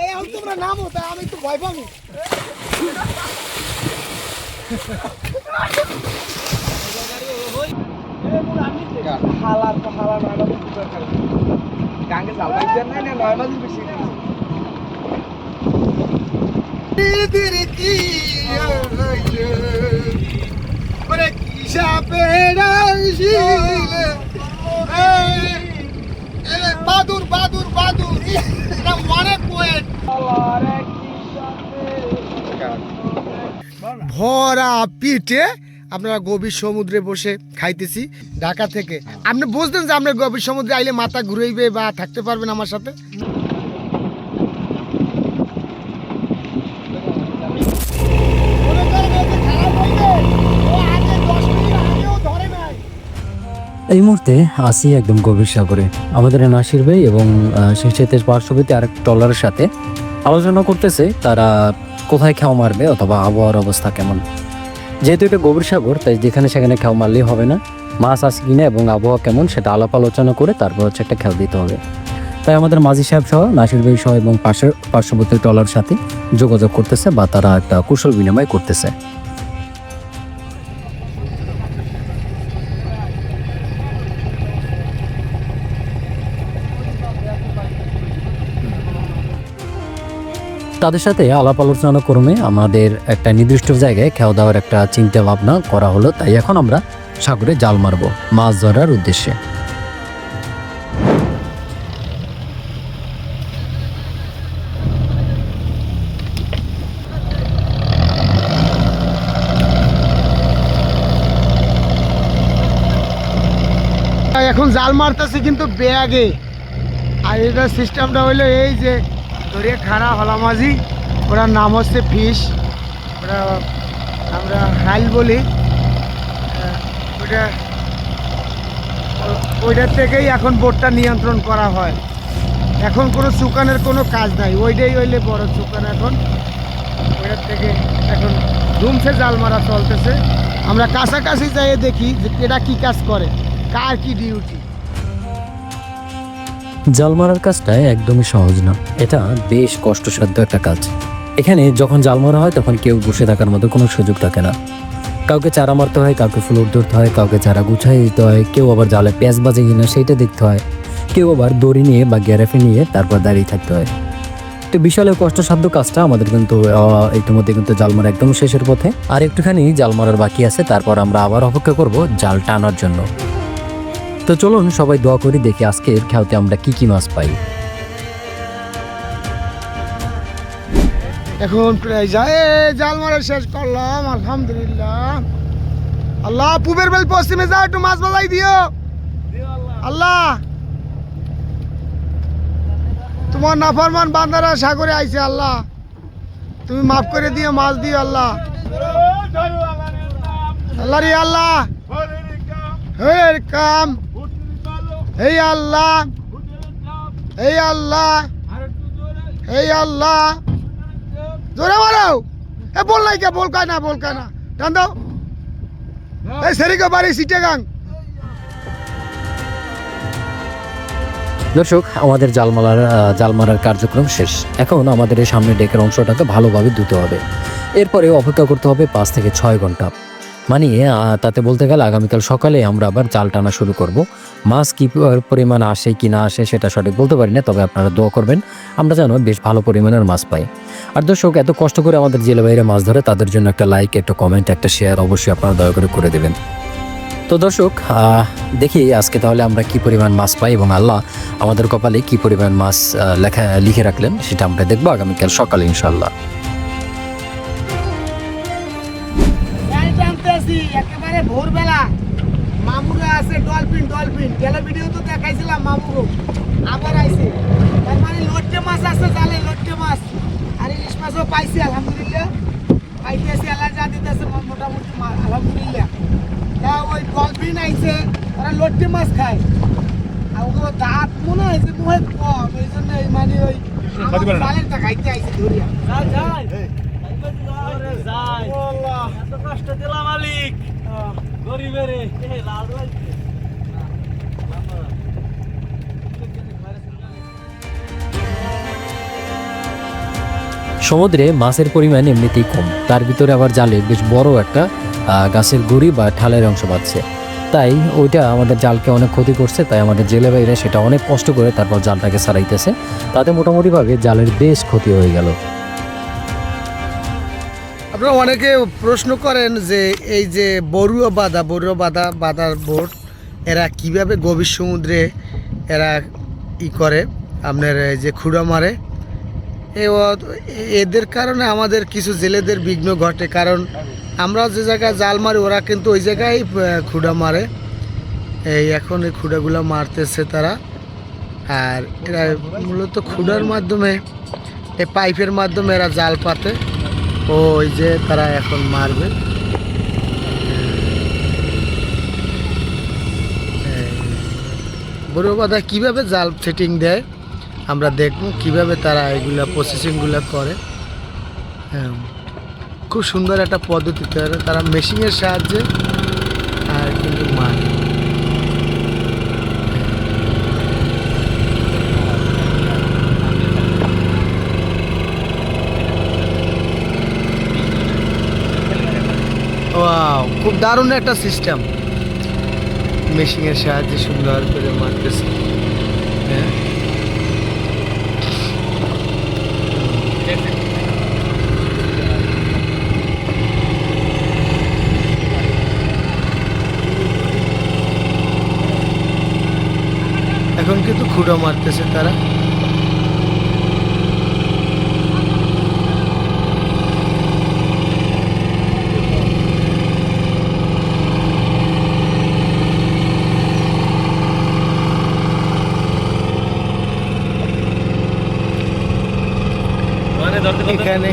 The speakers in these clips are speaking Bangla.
এখন তোমরা নামো, তাই আমি একটু ভয় পাবো। বাদুর বাদুর বাদুর এটা অনেক পোয়েট। ভরা পিঠে আপনারা গভীর সমুদ্রে বসে খাইতেছি ঢাকা থেকে। আপনি বুঝতেন যে আমরা গভীর সমুদ্রে আইলে মাথা ঘুরাইবে বা থাকতে পারবেন আমার সাথে? এই মুহূর্তে আসি একদম গভীর সাগরে। আমাদের নাসির ভাই এবং সেই সাথে পার্শ্ববর্তী আরেক ট্রলারের সাথে আলোচনা করতেছে তারা কোথায় খেও মারবে অথবা আবহাওয়ার অবস্থা কেমন। যেহেতু এটা গভীর সাগর, তাই যেখানে সেখানে খেও মারলেই হবে না, মাছ আছে কিনা এবং আবহাওয়া কেমন সেটা আলাপ আলোচনা করে তারপর হচ্ছে একটা খেও দিতে হবে। তাই আমাদের মাঝি সাহেব সহ নাসির ভাই সহ এবং পার্শ্ববর্তী ট্রলারের সাথে যোগাযোগ করতেছে বা তারা একটা কুশল বিনিময় করতেছে। তাদের সাথে আলাপ আলোচনা ক্রমে আমাদের একটা নির্দিষ্ট জায়গায় খাওয়া দাওয়ার একটা চিন্তা ভাবনা করা হলো। তাই এখন আমরা সাগরে জাল মারবো মাছ ধরার উদ্দেশ্যে। এখন জাল মারতেছে কিন্তু ব্যাগে। আর এটার সিস্টেমটা হইলো এই যে ধরে খাড়া হলা মাঝি, ওটার নাম হচ্ছে ফিশ, ওটা আমরা হাইল বলি। ওইটা ওইটার থেকেই এখন বোটটা নিয়ন্ত্রণ করা হয়। এখন কোনো চুকানের কোনো কাজ নাই, ওইটাই হইলে বড় চুকান। এখন ওইটার থেকে এখন ধুমছে জাল মারা চলতেছে। আমরা কাছাকাছি যাইয়ে দেখি যে এটা কি কাজ করে, কার কি ডিউটি। জাল মারার কাজটা একদমই সহজ না, এটা বেশ কষ্টসাধ্য একটা কাজ। এখানে যখন জাল মারা হয় তখন কেউ বসে থাকার মতো কোনো সুযোগ থাকে না। কাউকে চারা মারতে হয়, কাউকে ফ্লোর ধরতে হয়, কাউকে চারা গুছাই দিতে হয়, কেউ আবার জালে প্যাঁচ বাজে কিনা সেইটা দেখতে হয়, কেউ আবার দড়ি নিয়ে বা গ্যারাফে নিয়ে তারপর দাঁড়িয়ে থাকতে হয়। তো বিশাল কষ্টসাধ্য কাজটা আমাদের কিন্তু ইতিমধ্যে কিন্তু জাল মারা একদম শেষের পথে। আর একটুখানি জাল মারার বাকি আছে, তারপর আমরা আবার অপেক্ষা করব জাল টানার জন্য। তো চলুন সবাই দোয়া করি, দেখি আজকের খেয়াতে আমরা কি কি মাছ পাই। এখন প্রায় যায় জাল মারা শেষ করলাম, আলহামদুলিল্লাহ। আল্লাহ পূবের বেল পশ্চিমে যাও, একটু মাছ বাজাই দিও আল্লাহ। তোমার নাফরমান বান্দারা সাগরে আইছে আল্লাহ, তুমি মাফ করে দিও, মাছ দিও আল্লাহ। আল্লাহ রে আল্লাহ, হের কাম এই আল্লাহ, এই আল্লাহ, এই আল্লাহ। জোরে মারো, এ বল নাই কে, বল কায় না, বল কায় না, টান দাও। এই সেরিকে বাড়ি সিটেগাং। দর্শক, আমাদের জাল মারার কার্যক্রম শেষ। এখন আমাদের এই সামনের ডেকের অংশটাকে ভালোভাবে ধুতে হবে। এরপরে অপেক্ষা করতে হবে 5 থেকে 6 ঘন্টা। মানে তাতে বলতে গেলে আগামীকাল সকালে আমরা আবার জাল টানা শুরু করব। মাছ কি পরিমাণ আসে কি না আসে সেটা সঠিক বলতে পারি না, তবে আপনারা দোয়া করবেন আমরা যেন বেশ ভালো পরিমাণের মাছ পাই। আর দর্শক, এত কষ্ট করে আমাদের জেলে বাইরে মাছ ধরে তাদের জন্য একটা লাইক, একটা কমেন্ট, একটা শেয়ার অবশ্যই আপনারা দয়া করে দেবেন। তো দর্শক, দেখি আজকে তাহলে আমরা কি পরিমাণ মাছ পাই এবং আল্লাহ আমাদের কপালে কি পরিমাণ মাছ লিখে রাখলেন সেটা আমরা দেখবো আগামীকাল সকালে ইনশাল্লাহ। একেবারে ভোরবেলা মামুরা আছে, ডলফিন ডলফিন গেল ভিডিও তো দেখাইছিলাম, মামুরও আবার আইছে। তার মানে লট্টে মাছ আছে জালে, লট্টে মাছ আর ইলিশ মাছও পাইছি আলহামদুলিল্লাহ। পাইতেছি আল্লাহ যা দিতেছে মোটামুটি আলহামদুলিল্লাহ। তা ওই ডলফিন আইছে, ওরা লট্টে মাছ খায় আর ওগুলো দাঁত মনে হয়েছে মুখে কম, এই জন্য মানে ওই জালেরটা খাইতে আইছে ধরিয়া। এত কষ্ট দিলাম মালিক, গরিবের সমুদ্রে মাছের পরিমাণ এমনিতেই কম, তার ভিতরে আবার জালে বেশ বড় একটা গাছের গুড়ি বা ঠালের অংশ পাচ্ছে, তাই ওইটা আমাদের জালকে অনেক ক্ষতি করছে। তাই আমাদের জেলে ভাইরা সেটা অনেক কষ্ট করে তারপর জালটাকে ছাড়াইতেছে, তাতে মোটামুটিভাবে জালের বেশ ক্ষতি হয়ে গেল। আপনারা অনেকে প্রশ্ন করেন যে এই যে বড়ুয়া বাঁধার বোট এরা কিভাবে গভীর সমুদ্রে এরা করে আপনার এই যে খুঁড়া মারে, এদের কারণে আমাদের কিছু জেলেদের বিঘ্ন ঘটে। কারণ আমরা যে জায়গায় জাল মারি ওরা কিন্তু ওই জায়গায় খুঁড়া মারে। এই এখন এই খুঁড়াগুলো মারতেছে তারা, আর এরা মূলত খুঁড়ার মাধ্যমে এই পাইপের মাধ্যমে এরা জাল পাতে। ওই যে তারা এখন মারবে। বড় বাধা কীভাবে জাল ফিটিং দেয় আমরা দেখব, কিভাবে তারা এগুলা প্রসেসিংগুলো করে। হ্যাঁ, খুব সুন্দর একটা পদ্ধতিতে তারা মেশিনের সাহায্যে আর কিন্তু মারে। ওয়াও, খুব দারুণ একটা সিস্টেম, মেশিনের সাহায্যে সুন্দর করে মারতেছে। হ্যাঁ, এখন কিন্তু খুঁড়ো মারতেছে তারা। এখানে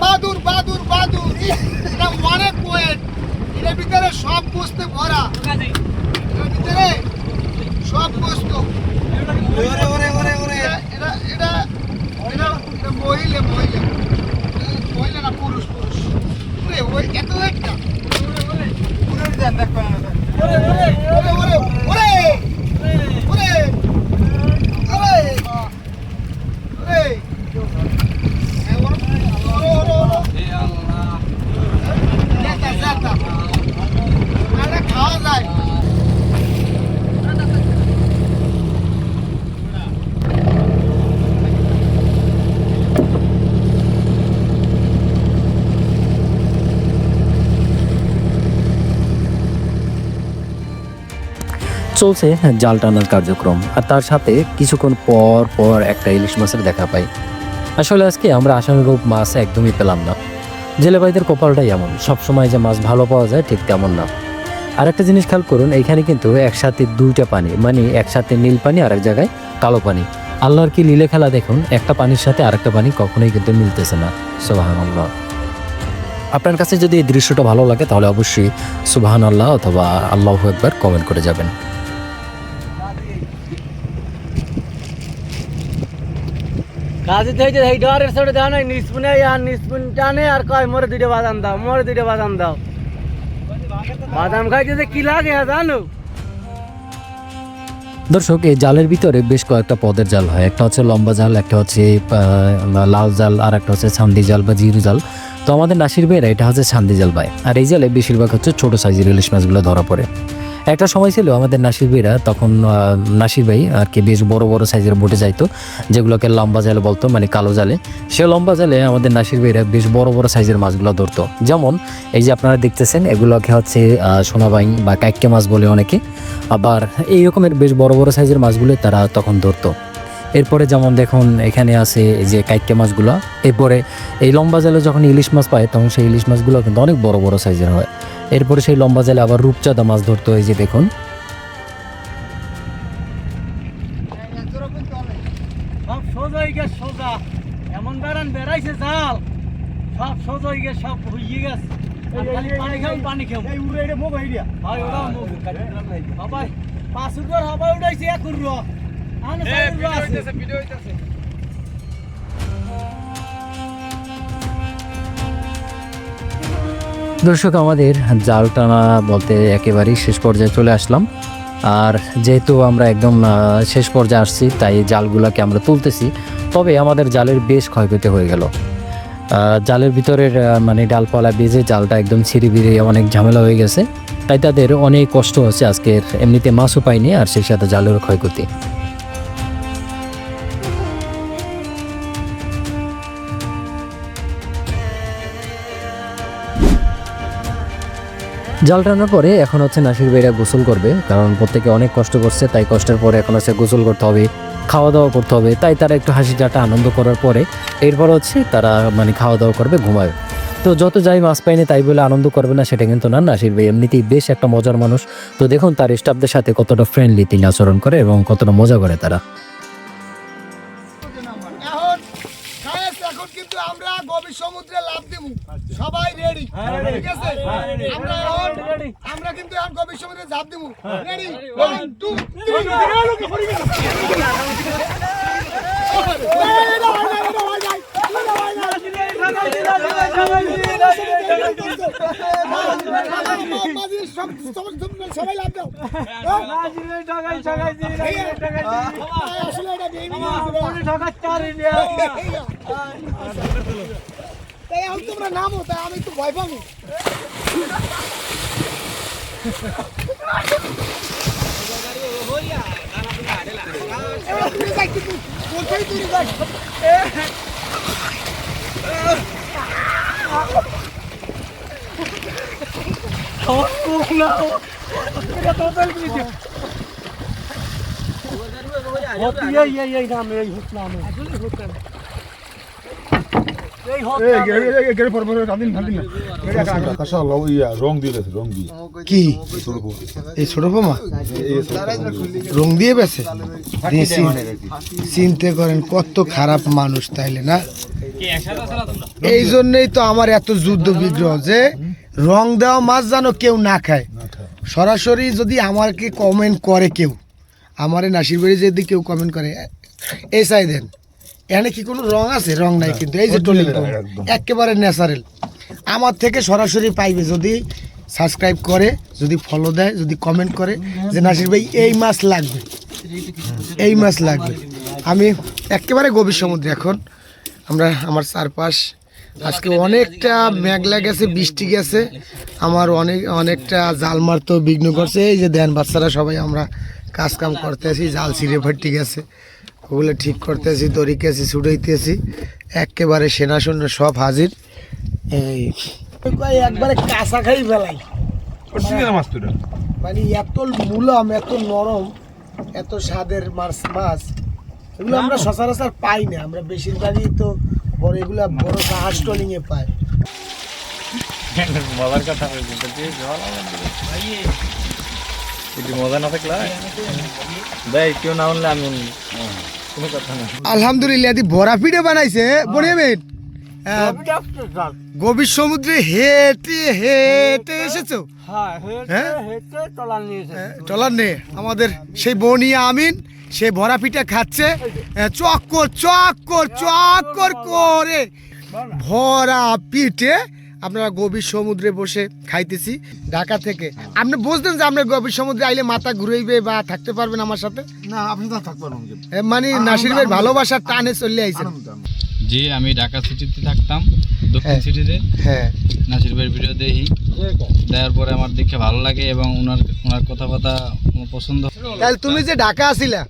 বাদুর বাদুর বাদুর এটা অনেক পোয়েট, এর ভিতরে সব বস্তু ভরা, এর ভিতরে সব বস্তু। ওরে ওরে ওরে ওরে এটা এটা এটা মহিলা মহিলা মহিলা না পুরুষ পুরুষ। ওরে ওই এত একটা ওরে ওরে দেন দেখ ওরে ওরে ওরে ওরে ওরে ওরে ওরে ওরে খাওয়া যায়। চলছে জাল টানার কার্যক্রম, আর তার সাথে কিছুক্ষণ পর পর একটা ইলিশ মাছের দেখা পাই। আসলে আজকে আমরা আশানুরূপ মাছ একদমই পেলাম না। জেলে ভাইদের কপালটাই এমন, সবসময় যে মাছ ভালো পাওয়া যায় ঠিক তেমন না। আর একটা জিনিস খেয়াল করুন, এইখানে কিন্তু একসাথে দুইটা পানি, মানে একসাথে নীল পানি আর এক জায়গায় কালো পানি। আল্লাহর কি লীলে খেলা দেখুন, একটা পানির সাথে আরেকটা পানি কখনোই কিন্তু মিলতেছে না। সুবহানাল্লাহ। আপনার কাছে যদি এই দৃশ্যটা ভালো লাগে তাহলে অবশ্যই সুবহানাল্লাহ অথবা আল্লাহু আকবার কমেন্ট করে যাবেন। কাজে থেকে এই ডরের সাথে দাও না, নিসপুনে আর নিসপুন টানে আর কয় মোরে দুইটা বাদাম দাও, মোরে দুইটা বাদাম দাও। বাদাম খাইতে যে কি লাগে জানো? দর্শক, এই জালের ভিতরে বেশ কয়েকটা পদের জাল হয়। একটা হচ্ছে লম্বা জাল, একটা হচ্ছে লাল জাল, আর একটা হচ্ছে ছান্দি জাল বা জিরু জাল। তো আমাদের নাসির ভাইরা এটা হচ্ছে ছান্দি জাল পায়, আর এই জালে বেশিরভাগ হচ্ছে ছোট সাইজের ইলিশ মাছগুলো ধরা পড়ে। একটা সময় ছিল আমাদের নাসির ভাইরা, তখন নাসির ভাই আর কি বেশ বড় বড় সাইজের বোটে যাইতো, যেগুলোকে লম্বা জালে বলতো, মানে কালো জালে। সে লম্বা জালে আমাদের নাসির ভাইরা বেশ বড় বড় সাইজের মাছগুলো ধরতো। যেমন এই যে আপনারা দেখতেছেন, এগুলোকে হচ্ছে সোনাবাইং বা কাইক্কে মাছ বলে অনেকে। আবার এই রকমের বেশ বড় বড় সাইজের মাছগুলো তারা তখন ধরতো। এরপরে যেমন দেখুন এখানে আছে এই যে কাইক্কে মাছগুলো। এরপরে এই লম্বা জালে যখন ইলিশ মাছ পায় তখন সেই ইলিশ মাছগুলো কিন্তু অনেক বড় বড় সাইজের হয়। এরপরে সেই লম্বা জালে আবার রূপচাঁদা মাছ ধরতো, এই যে দেখুন। সব সোজা হয়ে গেছে, সোজা এমন বেড়ান বেড়াইছে জাল, সব সোজা হয়ে গেছে, সব হইয়ে গেছে। পানি খাও পানি খাও, এই উড়ে এটা মুখ হইয়া হয় ওটা মুখ সবাই 5 উড়ার হবা উড়াইছে 1 উড় আনে 4 উড় আছে ভিডিও হইতাছে। দর্শক, আমাদের জাল টানা বলতে একেবারেই শেষ পর্যায়ে চলে আসলাম। আর যেহেতু আমরা একদম শেষ পর্যায়ে আসছি, তাই জালগুলোকে আমরা তুলতেছি। তবে আমাদের জালের বেশ ক্ষয়ক্ষতি হয়ে গেল। জালের ভিতরের মানে ডালপালা বেজে জালটা একদম ছিঁড়ে বিড়ে অনেক ঝামেলা হয়ে গেছে। তাই তাদের অনেক কষ্ট হচ্ছে আজকের, এমনিতে মাছও পাইনি আর সেই সাথে জালেরও ক্ষয়ক্ষতি। জাল টানার পরে এখন হচ্ছে নাসির ভাইরা গোসল করবে, কারণ প্রত্যেকে অনেক কষ্ট করছে, তাই কষ্টের পরে এখন হচ্ছে গোসল করতে হবে, খাওয়া দাওয়া করতে হবে। তাই তারা একটু হাসি ঠাট্টা আনন্দ করার পরে এরপর হচ্ছে তারা মানে খাওয়া দাওয়া করবে, ঘুমাবে। তো যত যাই মাছ পাইনি তাই বলে আনন্দ করবে না সেটা কিন্তু না। নাসির ভাই এমনিতেই বেশ একটা মজার মানুষ। তো দেখুন তার স্টাফদের সাথে কতটা ফ্রেন্ডলি তিনি আচরণ করে এবং কতটা মজা করে তারা। এখন কিন্তু আমরা গভীর সমুদ্রে লাফ দিব, সবাই রেডি? ঠিক আছে, আমরা কিন্তু এখন গভীর সমুদ্রে ঝাঁপ দিব। রেডি? 1 2 সবাই লাভ দাও। তাই এখন তোমরা নামো, তাই আমি একটু ভয় পাবো। রং দিয়ে রং দিয়ে কি এই ছোট বোমা রং দিয়ে বেছে চিনতে করেন কত খারাপ মানুষ, তাইলে না? এই জন্যই তো আমার এত যুদ্ধ বিগ্রহ যে রং দেওয়া মাছ জানো কেউ না খায়। সরাসরি যদি আমাকে কমেন্ট করে কেউ, আমারে নাসির বাড়ি যদি কেউ কমেন্ট করে, এই চাই দেন এখানে কি কোনো রং আছে? রং নাই, কিন্তু এই যে টলিং একেবারে ন্যাচারাল। আমার থেকে সরাসরি পাইবে যদি সাবস্ক্রাইব করে, যদি ফলো দেয়, যদি কমেন্ট করে যে নাসির ভাই এই মাছ লাগবে, এই মাছ লাগবে। আমি একেবারে গভীর সমুদ্রে এখন আমরা, আমার চারপাশ আজকে অনেকটা মেঘলা গেছে, বৃষ্টি গেছে, আমার অনেকটা জাল মারতেও বিঘ্ন করছে। এই যে দেন বাচ্চারা সবাই আমরা কাজ কাম করতে আছি, জাল ছিঁড়ে ফাটি গেছে, ওগুলো ঠিক করতেছি, দড়িকেছি, ছুটাইতেছি, একেবারে সেনা সৈন্য সব হাজির। এই একবারে কাঁচা খাই ফেলাই, মানে এত মুলাম, এত নরম, এত স্বাদের মাছ, এগুলো আমরা সচরাচর পাই না। আমরা বেশিরভাগই তো বড় এগুলা বড় জাহাজ ট্রলিং এ পাই। মজার কথা মজা না থাকলে দেয় কেউ না উনলে আমি কোনো কথা না। আলহামদুলিল্লাহ বড়া পিঠে বানাইছে বনিয়ামিন। গভীর সমুদ্রে হেঁটে হেঁটে এসেছো? টলার নিয়ে আমাদের সেই বনিয়া আমিন সে ভরা পিঠা খাচ্ছে, চক্কর চক্কর চক্কর করে ভরা পিঠে আপনারা গভীর সমুদ্রে বসে খাইতেছি ঢাকা থেকে। আপনি বুঝতেন যে আমরা গভীর সমুদ্রে আইলে মাথা ঘুরাইবে বা থাকতে পারবেন আমার সাথে? না, আপনি তো থাকতে পারবেন। মানে নাসির ভাই ভালোবাসার টানে চলে আইছেন। জি, আমি ঢাকা সিটিতে থাকতাম, দক্ষিণ সিটিতে। হ্যাঁ, নাসির ভাইয়ের ভিডিও দেখি, দেখার পরে আমার দেখে ভালো লাগে এবং ওনার কথাবার্তা আমার পছন্দ। তাহলে তুমি যে ঢাকা আসিলা,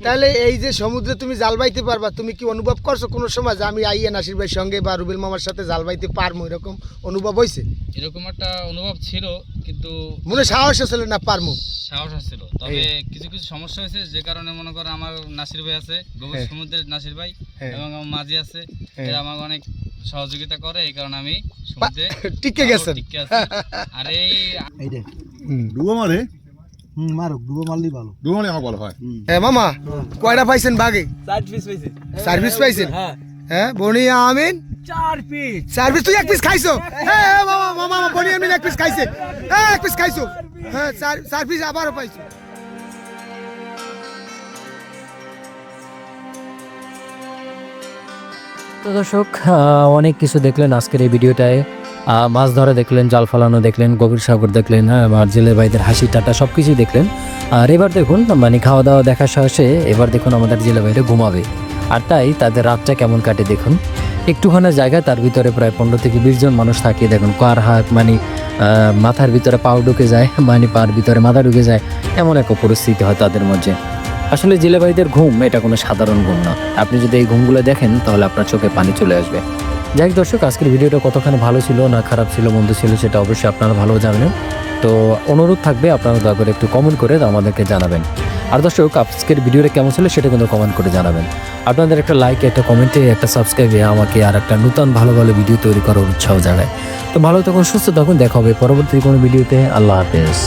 তাহলে এই যে সমুদ্রে তুমি জাল বাইতে পারবা, তুমি কি অনুভব করছো কোনো সময় যে আমি আইয়া নাসির ভাইয়ের সঙ্গে বা রুবেল মামার সাথে জাল বাইতে পারবো, এরকম অনুভব হয়েছে? এরকম একটা অনুভব ছিল, কিন্তু মনে সাহস ছিল না পারবো? সাহস ছিল, তবে কিছু কিছু সমস্যা হয়েছে, যে কারণে মনে করো আমার নাসির ভাই আছে, গভীর সমুদ্রের নাসির ভাই, এবং আমার মাঝি আছে, এরা আমাকে অনেক সহযোগিতা করে, এই কারণে আমি সমুদ্রে টিকে গেছেন। আর এই ডুবো মারে, মারুক, ডুবো মারলেই ভালো, ডুবো মারলে আমার ভালো হয়। মামা কয়টা পাইছেন বাগে? 4 পিস পাইছেন? হ্যাঁ, বনিয়া আমিন 4 পিস। তুই 1 পিস খাইছো? হ্যাঁ মামা, মামা বনিয়া আমিন 1 পিস খাইছে। হ্যাঁ 1 পিস খাইছো। হ্যাঁ 4 পিস আবারও পাইছো। তো দর্শক, অনেক কিছু দেখলেন আজকের এই ভিডিওটায়। মাছ ধরা দেখলেন, জাল ফালানো দেখলেন, গভীর সাগর দেখলেন, আর জেলে ভাইদের হাসি টাটা সব কিছুই দেখলেন। আর এবার দেখুন মানে খাওয়া দাওয়া দেখা শেষে এবার দেখুন আমাদের জেলে ভাইরা ঘুমাবে। আর তাই তাদের রাতটা কেমন কাটে দেখুন। একটুখানি জায়গায় তার ভিতরে প্রায় 15 থেকে 20 জন মানুষ থাকে। দেখুন কার হাত মানে মাথার ভিতরে পাও ঢুকে যায়, মানে পার ভিতরে মাথা ঢুকে যায়, এমন একটা পরিস্থিতি হয় তাদের মধ্যে। আসলে জেলে ভাইদের ঘুম এটা কোনো সাধারণ ঘুম না। আপনি যদি এই ঘুমগুলো দেখেন তাহলে আপনার চোখে পানি চলে আসবে। যাই হোক দর্শক, আজকের ভিডিওটা কতখানি ভালো ছিল না খারাপ ছিল মন্দ ছিল সেটা অবশ্যই আপনারা ভালো জানেন। তো অনুরোধ থাকবে আপনারা দয়া করে একটু কমেন্ট করে আমাদেরকে জানাবেন। আর দর্শক, আজকের ভিডিওটা কেমন ছিল সেটা কিন্তু কমেন্ট করে জানাবেন। আপনাদের একটা লাইক, একটা কমেন্টে, একটা সাবস্ক্রাইবে আমাকে আর একটা নতুন ভালো ভালো ভিডিও তৈরি করার উৎসাহ জানায়। তো ভালো থাকুন, সুস্থ থাকুন, দেখা হবে পরবর্তী কোনো ভিডিওতে। আল্লাহ হাফেজ।